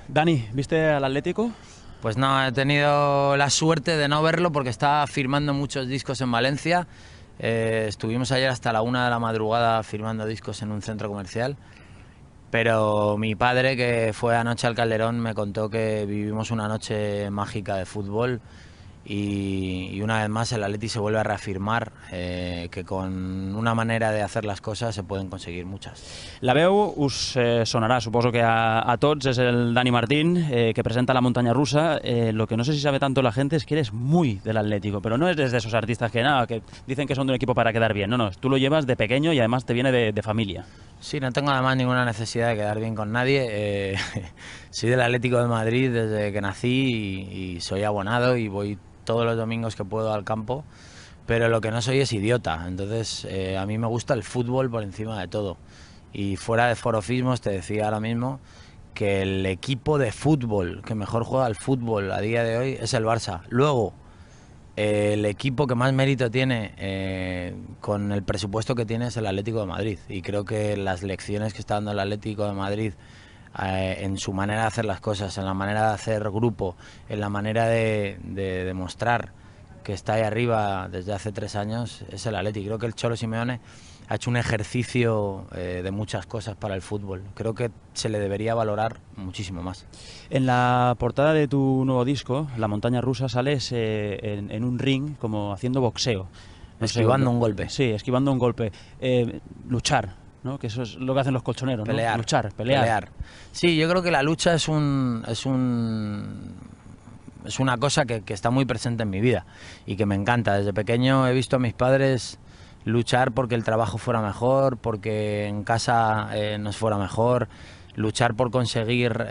Dani, ¿viste al Atlético? Pues no, he tenido la suerte de no verlo porque estaba firmando muchos discos en Valencia. Estuvimos ayer hasta la 1 de la madrugada firmando discos en un centro comercial. Pero mi padre, que fue anoche al Calderón, me contó que vivimos una noche mágica de fútbol y una vez más el Atleti se vuelve a reafirmar que con una manera de hacer las cosas se pueden conseguir muchas. La veu us sonará, supongo que a tots, es el Dani Martín, que presenta La Montaña Rusa. Lo que no sé si sabe tanto la gente es que eres muy del Atlético, pero no es de esos artistas que dicen que son de un equipo para quedar bien. No, tú lo llevas de pequeño y además te viene de familia. Sí, no tengo además ninguna necesidad de quedar bien con nadie. Soy del Atlético de Madrid desde que nací y soy abonado y voy todos los domingos que puedo al campo, pero lo que no soy es idiota. Entonces a mí me gusta el fútbol por encima de todo. Y fuera de forofismos te decía ahora mismo que el equipo de fútbol que mejor juega al fútbol a día de hoy es el Barça. Luego, el equipo que más mérito tiene con el presupuesto que tiene es el Atlético de Madrid, y creo que las lecciones que está dando el Atlético de Madrid en su manera de hacer las cosas, en la manera de hacer grupo, en la manera de demostrar que está ahí arriba desde hace 3 años, es el Atleti. Creo que el Cholo Simeone ha hecho un ejercicio de muchas cosas para el fútbol. Creo que se le debería valorar muchísimo más. En la portada de tu nuevo disco, La Montaña Rusa, sales en un ring como haciendo boxeo. Esquivando un golpe. Sí, esquivando un golpe. Luchar, ¿no? Que eso es lo que hacen los colchoneros, ¿no? Pelear. Luchar, pelear. Sí, yo creo que la lucha es una cosa que está muy presente en mi vida y que me encanta. Desde pequeño he visto a mis padres luchar porque el trabajo fuera mejor, porque en casa nos fuera mejor, luchar por conseguir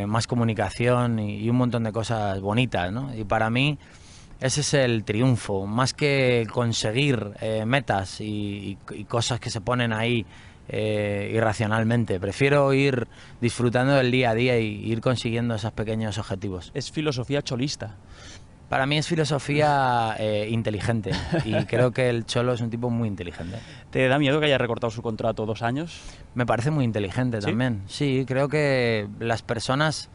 más comunicación y un montón de cosas bonitas, ¿no? Y para mí ese es el triunfo, más que conseguir metas y cosas que se ponen ahí irracionalmente. Prefiero ir disfrutando del día a día y ir consiguiendo esos pequeños objetivos. Es filosofía cholista. Para mí es filosofía inteligente, y creo que el Cholo es un tipo muy inteligente. ¿Te da miedo que haya recortado su contrato 2 años? Me parece muy inteligente también. Sí, creo que las personas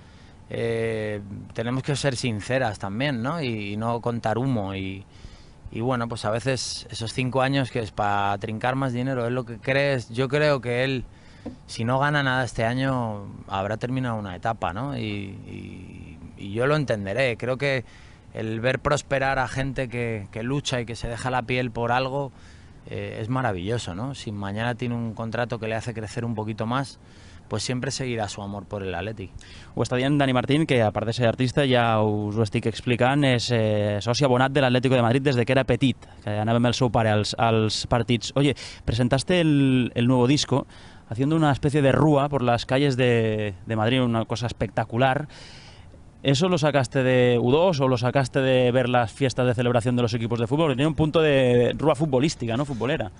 tenemos que ser sinceras también, ¿no? Y no contar humo. Y bueno, pues a veces esos 5 años que es para trincar más dinero, es lo que crees. Yo creo que él, si no gana nada este año, habrá terminado una etapa, ¿no? Y yo lo entenderé. Creo que el ver prosperar a gente que lucha y que se deja la piel por algo es maravilloso, ¿no? Si mañana tiene un contrato que le hace crecer un poquito más, pues siempre seguirà su amor por el Atleti. Ho està dient Dani Martín, que a part de ser artista, ja us ho estic explicant, és soci abonat de l'Atlético de Madrid des de que era petit, que anava amb el seu pare als partits. Oye, presentaste el nuevo disco haciendo una especie de rúa por las calles de Madrid, una cosa espectacular. ¿Eso lo sacaste de U2 o lo sacaste de ver las fiestas de celebración de los equipos de fútbol? Tiene un punto de rúa futbolística, ¿no? Futbolera.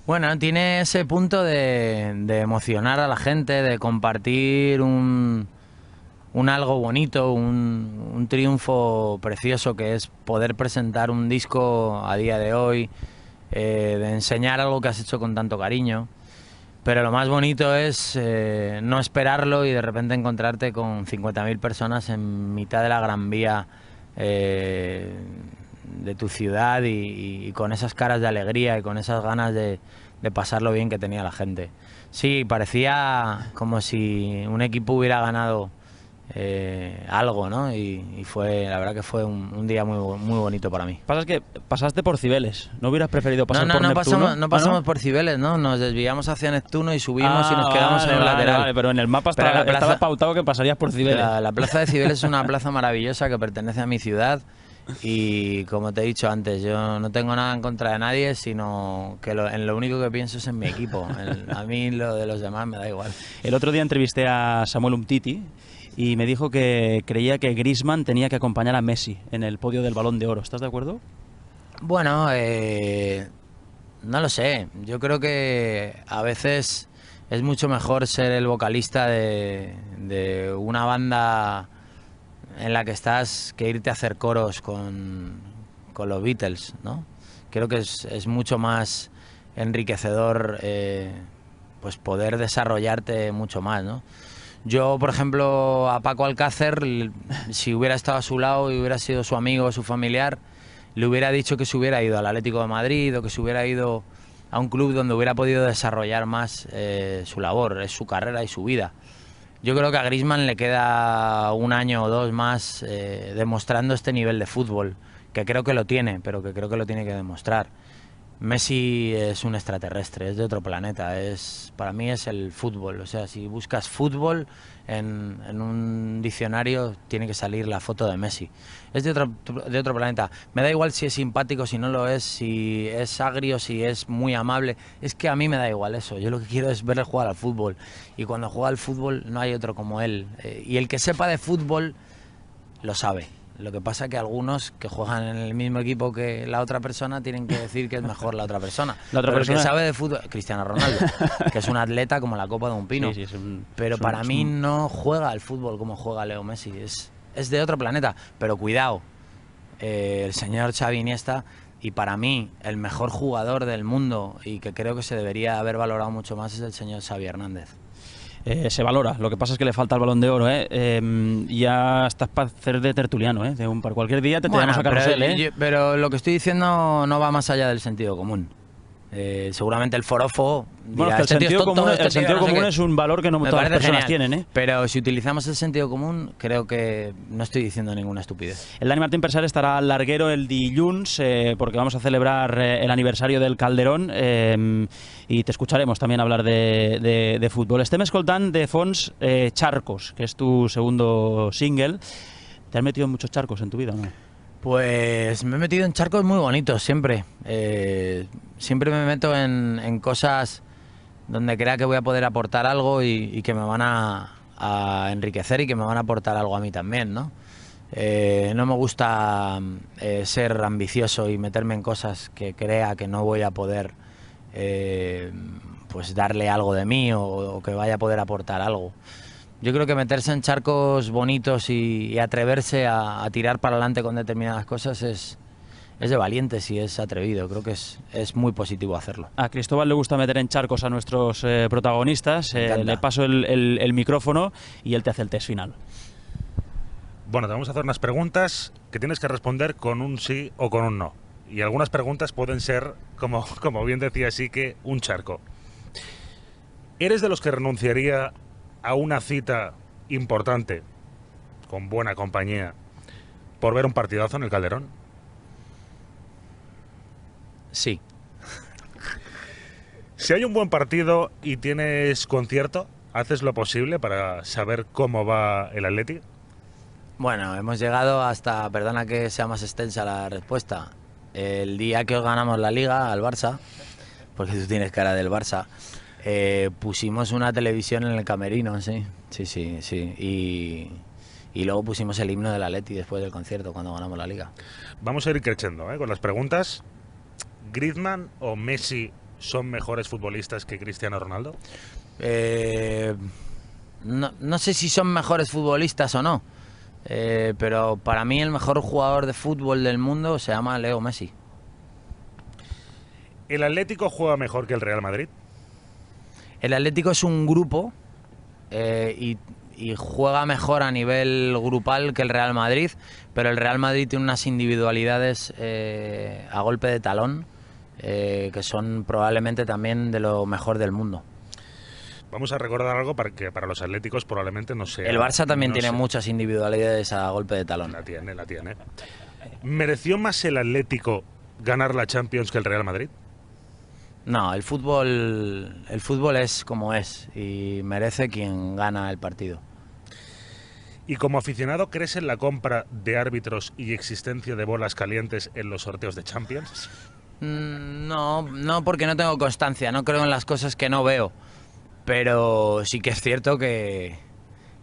Bueno, tiene ese punto de emocionar a la gente, de compartir un algo bonito, un triunfo precioso que es poder presentar un disco a día de hoy, de enseñar algo que has hecho con tanto cariño. Pero lo más bonito es no esperarlo y de repente encontrarte con 50.000 personas en mitad de la Gran Vía de tu ciudad y con esas caras de alegría y con esas ganas de pasarlo bien que tenía la gente. Sí, parecía como si un equipo hubiera ganado algo, ¿no? Y fue, la verdad que fue un día muy bonito para mí. Pasa que pasaste por Cibeles, ¿no hubieras preferido pasar por Neptuno? No pasamos ¿no? por Cibeles, ¿no? Nos desviamos hacia Neptuno y subimos y nos quedamos en el lateral. Vale, pero en el mapa estaba pautado que pasarías por Cibeles. La plaza de Cibeles es una plaza maravillosa que pertenece a mi ciudad. Y como te he dicho antes, yo no tengo nada en contra de nadie, sino que en lo único que pienso es en mi equipo. A mí lo de los demás me da igual. El otro día entrevisté a Samuel Umtiti y me dijo que creía que Griezmann tenía que acompañar a Messi en el podio del Balón de Oro. ¿Estás de acuerdo? Bueno, no lo sé. Yo creo que a veces es mucho mejor ser el vocalista de una banda en la que estás que irte a hacer coros con los Beatles, ¿no? Creo que es mucho más enriquecedor pues poder desarrollarte mucho más, ¿no? Yo, por ejemplo, a Paco Alcácer, si hubiera estado a su lado y hubiera sido su amigo o su familiar, le hubiera dicho que se hubiera ido al Atlético de Madrid o que se hubiera ido a un club donde hubiera podido desarrollar más su labor, su carrera y su vida. Yo creo que a Griezmann le queda un año o dos más demostrando este nivel de fútbol, que creo que lo tiene, pero que creo que lo tiene que demostrar. Messi es un extraterrestre, es de otro planeta, para mí es el fútbol. O sea, si buscas fútbol en un diccionario tiene que salir la foto de Messi. Es de otro planeta. Me da igual si es simpático, si no lo es, si es agrio, si es muy amable. Es que a mí me da igual eso. Yo lo que quiero es verle jugar al fútbol. Y cuando juega al fútbol no hay otro como él. Y el que sepa de fútbol lo sabe. Lo que pasa es que algunos que juegan en el mismo equipo que la otra persona tienen que decir que es mejor la otra persona. Pero el que sabe de fútbol, Cristiano Ronaldo, que es un atleta como la copa de un pino. Sí, pero para mí no juega al fútbol como juega Leo Messi. Es de otro planeta. Pero cuidado, el señor Xavi Iniesta, y para mí el mejor jugador del mundo y que creo que se debería haber valorado mucho más, es el señor Xavi Hernández. Se valora, lo que pasa es que le falta el Balón de Oro, ya estás para hacer de tertuliano, para cualquier día te tenemos a carrusel, pero lo que estoy diciendo no va más allá del sentido común. Seguramente el forofo dirá, el sentido común es un valor que no todas las personas tienen, pero si utilizamos el sentido común creo que no estoy diciendo ninguna estupidez. El Dani Martín Persal estarà al larguero el dilluns porque vamos a celebrar el aniversario del Calderón y te escucharemos también hablar de fútbol. Estem escoltant de fons Charcos, que es tu segundo single. ¿Te has metido en muchos charcos en tu vida o no? Pues me he metido en charcos muy bonitos siempre. Siempre me meto en cosas donde crea que voy a poder aportar algo y que me van a enriquecer y que me van a aportar algo a mí también, ¿no? No me gusta ser ambicioso y meterme en cosas que crea que no voy a poder pues darle algo de mí o que vaya a poder aportar algo. Yo creo que meterse en charcos bonitos y atreverse a tirar para adelante con determinadas cosas es de valientes y es atrevido. Creo que es muy positivo hacerlo. A Cristóbal le gusta meter en charcos a nuestros protagonistas. Le paso el micrófono y él te hace el test final. Bueno, te vamos a hacer unas preguntas que tienes que responder con un sí o con un no. Y algunas preguntas pueden ser, como bien decía Sique, un charco. ¿Eres de los que renunciaría a una cita importante, con buena compañía, por ver un partidazo en el Calderón? Sí. Si hay un buen partido y tienes concierto, ¿haces lo posible para saber cómo va el Atleti? Bueno, hemos llegado hasta, perdona que sea más extensa la respuesta, el día que os ganamos la Liga al Barça, porque tú tienes cara del Barça, pusimos una televisión en el camerino, sí. Y luego pusimos el himno del Atleti después del concierto, cuando ganamos la Liga. Vamos a ir creciendo con las preguntas. ¿Griezmann o Messi son mejores futbolistas que Cristiano Ronaldo? No sé si son mejores futbolistas o no, pero para mí el mejor jugador de fútbol del mundo se llama Leo Messi. ¿El Atlético juega mejor que el Real Madrid? El Atlético es un grupo y juega mejor a nivel grupal que el Real Madrid, pero el Real Madrid tiene unas individualidades a golpe de talón que son probablemente también de lo mejor del mundo. Vamos a recordar algo que para los atléticos probablemente no sea... El Barça también tiene muchas individualidades a golpe de talón. La tiene. ¿Mereció más el Atlético ganar la Champions que el Real Madrid? No, el fútbol es como es y merece quien gana el partido. ¿Y como aficionado crees en la compra de árbitros y existencia de bolas calientes en los sorteos de Champions? No, porque no tengo constancia, no creo en las cosas que no veo. Pero sí que es cierto que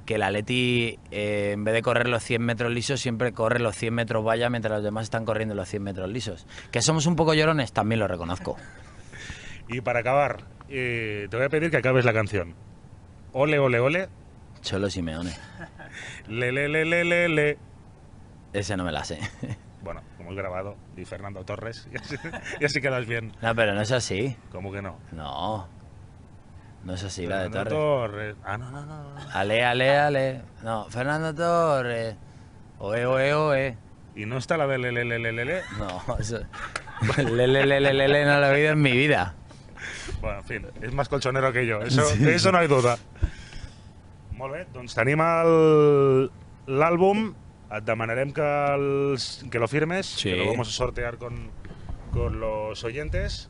el Atleti, en vez de correr los 100 metros lisos, siempre corre los 100 metros valla mientras los demás están corriendo los 100 metros lisos. Que somos un poco llorones, también lo reconozco. Y para acabar, te voy a pedir que acabes la canción. Ole, ole, ole. Cholo Simeone. Le. Ese no me la sé. Bueno, como he grabado, y Fernando Torres, y así quedas bien. No, pero no es así. ¿Cómo que no? No. No es así, la de Fernando Torres. Torres. Ah, no. Ale, ale, ale. No, Fernando Torres. Oe, oe, oe. Y no está la de lelelelelele. No, eso... Lelelelelele no lo he oído en mi vida. Bueno, en fin, és més colchonero que jo, eso no hay duda. Molt bé, doncs tenim l'àlbum, et demanarem que lo firmes, Sí. que lo vamos a sortear con los oyentes.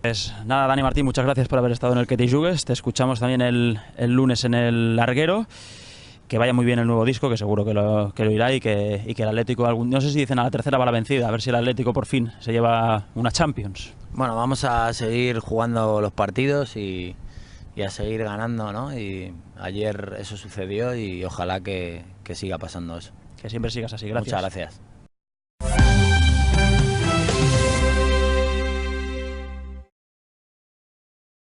Pues nada, Dani Martín, muchas gracias por haber estado en el Que te jugues. Te escuchamos también el lunes en el Larguero. Que vaya muy bien el nuevo disco, que seguro que lo irá, y que el Atlético, no sé si dicen a la tercera va la vencida, a ver si el Atlético por fin se lleva una Champions. Bueno, vamos a seguir jugando los partidos y a seguir ganando, ¿no? Y ayer eso sucedió y ojalá que siga pasando eso. Que siempre sigas así, gracias. Muchas gracias.